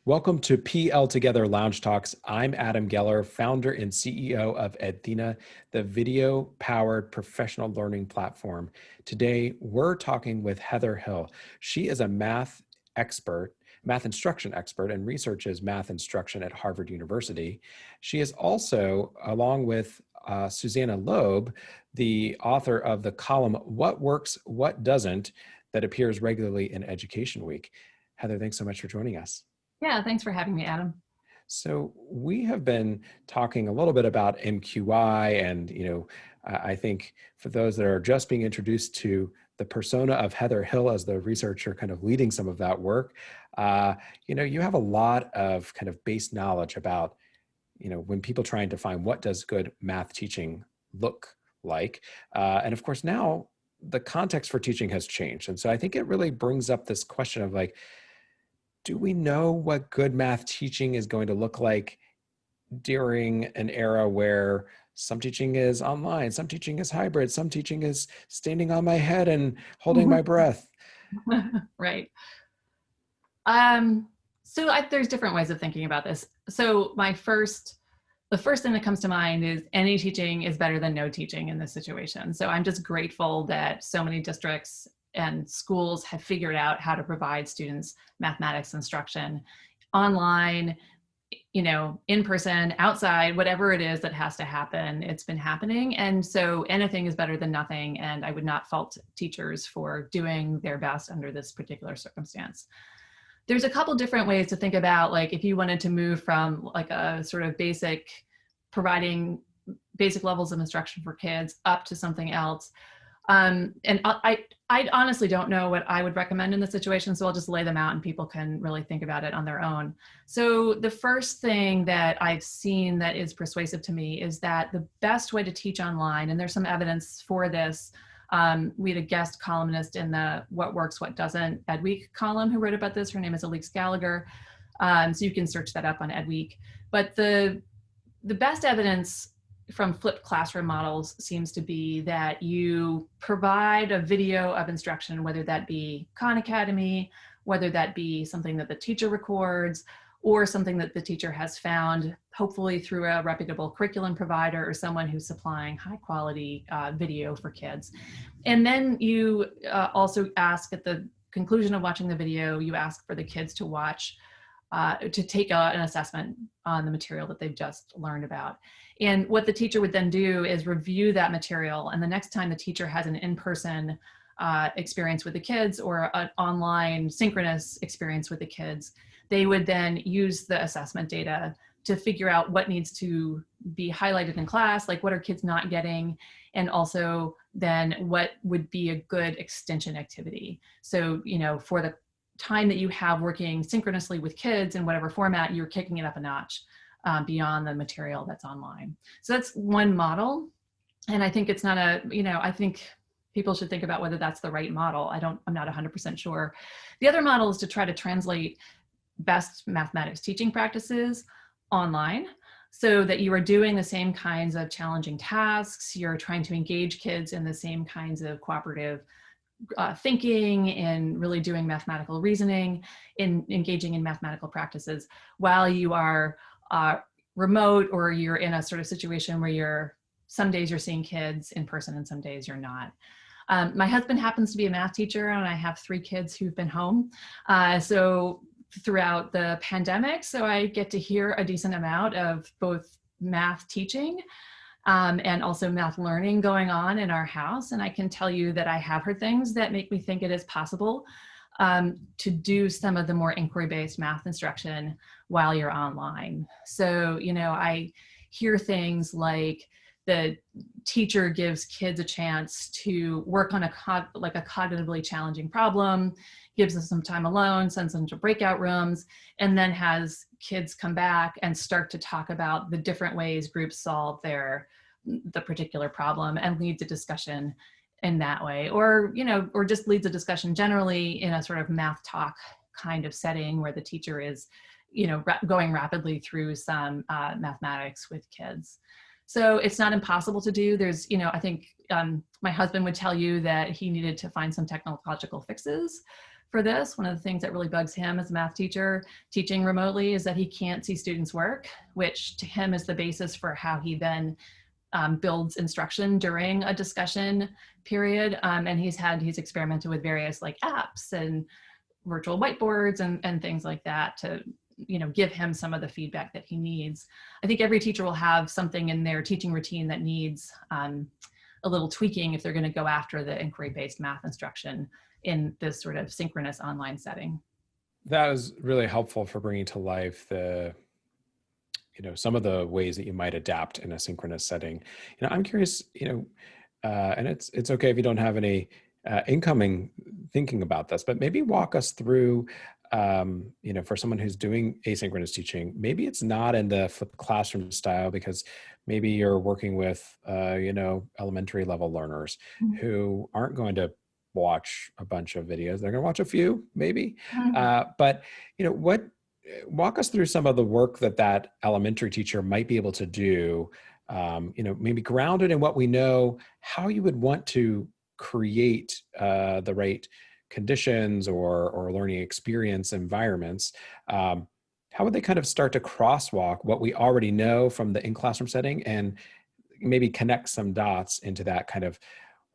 Welcome to PL Together Lounge Talks. I'm Adam Geller, founder and CEO of Edthena, the video-powered professional learning platform. Today, we're talking with Heather Hill. She is a math instruction expert, and researches math instruction at Harvard University. She is also, along with Susanna Loeb, the author of the column, What Works, What Doesn't, that appears regularly in Education Week. Heather, thanks so much for joining us. Yeah, thanks for having me, Adam. So we have been talking a little bit about MQI, and I think for those that are just being introduced to the persona of Heather Hill as the researcher kind of leading some of that work, you have a lot of kind of base knowledge about, when people trying to find what does good math teaching look like. And of course, now the context for teaching has changed. And so I think it really brings up this question of like, do we know what good math teaching is going to look like during an era where some teaching is online, some teaching is hybrid, some teaching is standing on my head and holding my breath? Right. There's different ways of thinking about this. So the first thing that comes to mind is any teaching is better than no teaching in this situation. So I'm just grateful that so many districts and schools have figured out how to provide students mathematics instruction online, in person, outside, whatever it is that has to happen, it's been happening. And so anything is better than nothing. And I would not fault teachers for doing their best under this particular circumstance. There's a couple different ways to think about, like, if you wanted to move from like a sort of providing basic levels of instruction for kids up to something else. I honestly don't know what I would recommend in this situation, so I'll just lay them out and people can really think about it on their own. So the first thing that I've seen that is persuasive to me is that the best way to teach online, and there's some evidence for this, we had a guest columnist in the What Works, What Doesn't Edweek column who wrote about this. Her name is Elise Gallagher. So you can search that up on Edweek. But the best evidence from flipped classroom models seems to be that you provide a video of instruction, whether that be Khan Academy, whether that be something that the teacher records, or something that the teacher has found, hopefully through a reputable curriculum provider or someone who's supplying high quality video for kids. And then you also ask at the conclusion of watching the video, you ask for the kids to watch, to take an assessment on the material that they've just learned about. And what the teacher would then do is review that material. And the next time the teacher has an in-person experience with the kids or an online synchronous experience with the kids, they would then use the assessment data to figure out what needs to be highlighted in class, like what are kids not getting, and also then what would be a good extension activity. So, for the time that you have working synchronously with kids in whatever format, you're kicking it up a notch beyond the material that's online. So that's one model. And I think it's not I think people should think about whether that's the right model. I'm not 100% sure. The other model is to try to translate best mathematics teaching practices online so that you are doing the same kinds of challenging tasks. You're trying to engage kids in the same kinds of cooperative thinking and really doing mathematical reasoning, in engaging in mathematical practices while you are remote, or you're in a sort of situation where some days you're seeing kids in person and some days you're not. My husband happens to be a math teacher, and I have 3 kids who've been home. So throughout the pandemic, so I get to hear a decent amount of both math teaching and also math learning going on in our house. And I can tell you that I have heard things that make me think it is possible to do some of the more inquiry-based math instruction while you're online. So, I hear things like the teacher gives kids a chance to work on a cognitively challenging problem, gives them some time alone, sends them to breakout rooms, and then has kids come back and start to talk about the different ways groups solve the particular problem, and leads a discussion in that way, or just leads a discussion generally in a sort of math talk kind of setting where the teacher is, going rapidly through some mathematics with kids. So it's not impossible to do. There's, I think my husband would tell you that he needed to find some technological fixes for this. One of the things that really bugs him as a math teacher teaching remotely is that he can't see students' work, which to him is the basis for how he then builds instruction during a discussion period. And he's experimented with various like apps and virtual whiteboards and things like that to give him some of the feedback that he needs. I think every teacher will have something in their teaching routine that needs a little tweaking if they're going to go after the inquiry-based math instruction in this sort of synchronous online setting. That was really helpful for bringing to life some of the ways that you might adapt in a synchronous setting. I'm curious, and it's okay if you don't have any incoming thinking about this, but maybe walk us through, for someone who's doing asynchronous teaching, maybe it's not in the flipped classroom style because maybe you're working with, elementary level learners who aren't going to watch a bunch of videos. They're going to watch a few, maybe. But, walk us through some of the work that elementary teacher might be able to do, maybe grounded in what we know, how you would want to create the right conditions or learning experience environments. How would they kind of start to crosswalk what we already know from the in-classroom setting and maybe connect some dots into that kind of,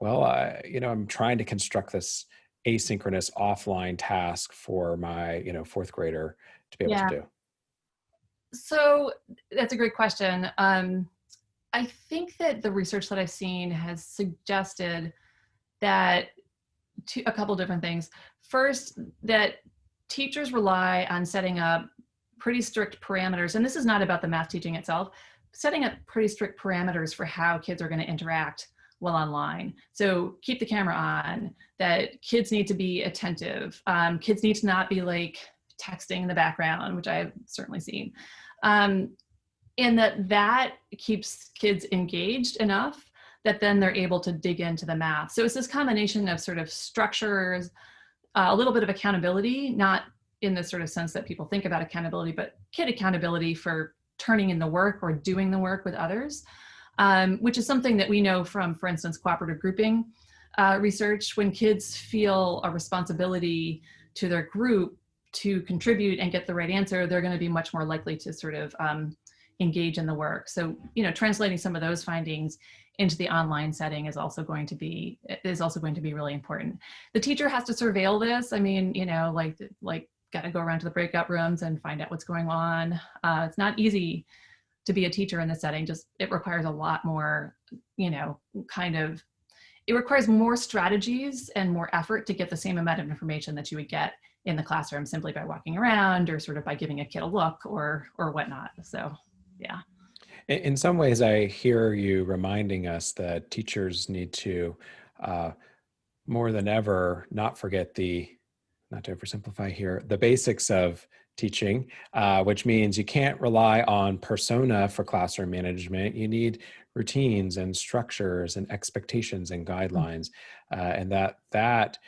I'm trying to construct this asynchronous offline task for my, fourth grader to be able to do? So that's a great question. I think that the research that I've seen has suggested that a couple different things. First, that teachers rely on setting up pretty strict parameters, and this is not about the math teaching itself, setting up pretty strict parameters for how kids are going to interact while online. So keep the camera on, that kids need to be attentive. Kids need to not be like texting in the background, which I've certainly seen. And that keeps kids engaged enough that then they're able to dig into the math. So it's this combination of sort of structures, a little bit of accountability, not in the sort of sense that people think about accountability, but kid accountability for turning in the work or doing the work with others, which is something that we know from, for instance, cooperative grouping research. When kids feel a responsibility to their group to contribute and get the right answer, they're going to be much more likely to sort of engage in the work. So, translating some of those findings into the online setting is also going to be really important. The teacher has to surveil this. I mean, like got to go around to the breakout rooms and find out what's going on. It's not easy to be a teacher in this setting. It requires a lot more, it requires more strategies and more effort to get the same amount of information that you would get in the classroom simply by walking around or sort of by giving a kid a look or whatnot. So, yeah. In some ways, I hear you reminding us that teachers need to, more than ever, not forget not to oversimplify here, the basics of teaching, which means you can't rely on persona for classroom management. You need routines and structures and expectations and guidelines, and that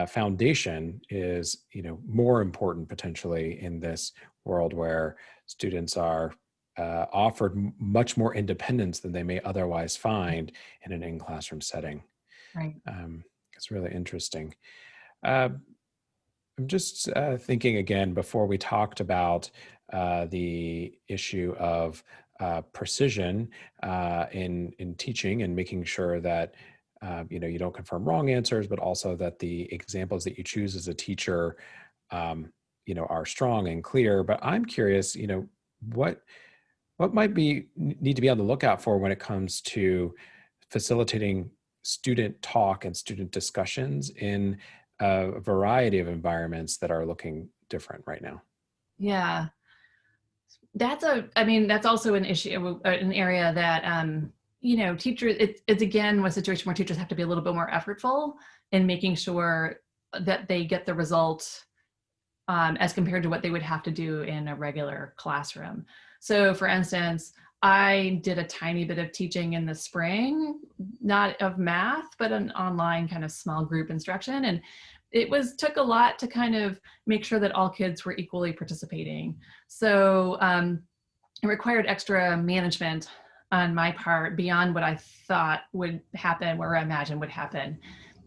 foundation is, more important potentially in this world where students are offered much more independence than they may otherwise find in an in-classroom setting. Right. It's really interesting. I'm just thinking again, before we talked about the issue of precision in teaching and making sure that you don't confirm wrong answers, but also that the examples that you choose as a teacher are strong and clear. But I'm curious, what might need to be on the lookout for when it comes to facilitating student talk and student discussions in a variety of environments that are looking different right now? Yeah, that's also an issue, an area that, teachers, it's again, a situation where teachers have to be a little bit more effortful in making sure that they get the result as compared to what they would have to do in a regular classroom. So for instance, I did a tiny bit of teaching in the spring, not of math, but an online kind of small group instruction. And it took a lot to kind of make sure that all kids were equally participating. So it required extra management on my part beyond what I thought would happen or imagine would happen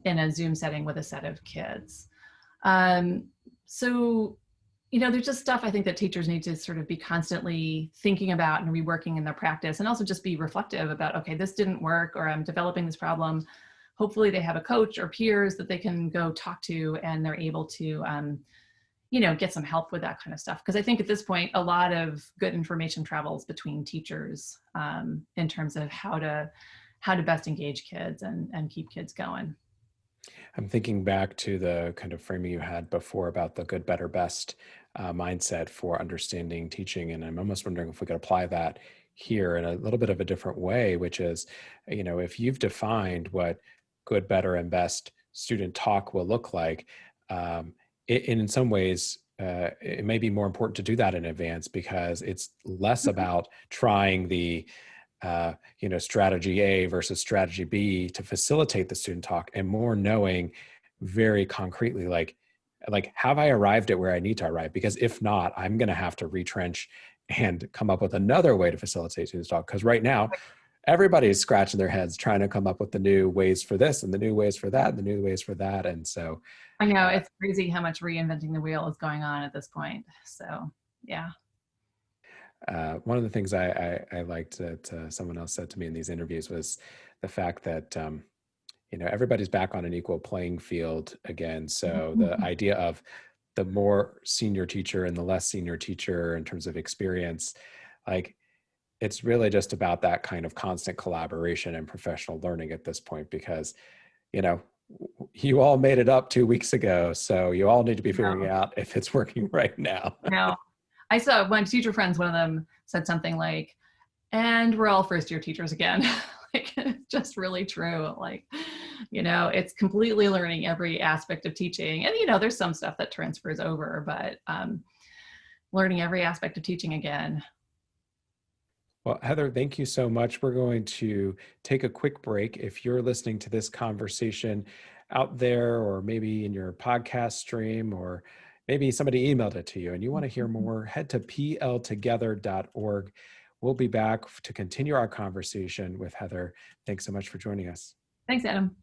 in a Zoom setting with a set of kids. Um, so, there's just stuff I think that teachers need to sort of be constantly thinking about and reworking in their practice, and also just be reflective about, okay, this didn't work, or I'm developing this problem. Hopefully they have a coach or peers that they can go talk to, and they're able to, get some help with that kind of stuff. Because I think at this point, a lot of good information travels between teachers in terms of how to best engage kids and keep kids going. I'm thinking back to the kind of framing you had before about the good, better, best mindset for understanding teaching. And I'm almost wondering if we could apply that here in a little bit of a different way, which is, if you've defined what good, better, and best student talk will look like, in some ways, it may be more important to do that in advance, because it's less about trying the strategy A versus strategy B to facilitate the student talk, and more knowing very concretely, like, have I arrived at where I need to arrive? Because if not, I'm going to have to retrench and come up with another way to facilitate student talk. Because right now, everybody's scratching their heads trying to come up with the new ways for this and the new ways for that and the new ways for that. And so I know it's crazy how much reinventing the wheel is going on at this point. So, yeah. One of the things I liked that someone else said to me in these interviews was the fact that, everybody's back on an equal playing field again. So the idea of the more senior teacher and the less senior teacher in terms of experience, like, it's really just about that kind of constant collaboration and professional learning at this point, because, you all made it up 2 weeks ago. So you all need to be figuring out if it's working right now. No, I saw my teacher friends, one of them said something like, and we're all first year teachers again. Like, it's just really true. Like, it's completely learning every aspect of teaching. And, there's some stuff that transfers over, but learning every aspect of teaching again. Well, Heather, thank you so much. We're going to take a quick break. If you're listening to this conversation out there, or maybe in your podcast stream, or maybe somebody emailed it to you and you want to hear more, head to pltogether.org. We'll be back to continue our conversation with Heather. Thanks so much for joining us. Thanks, Adam.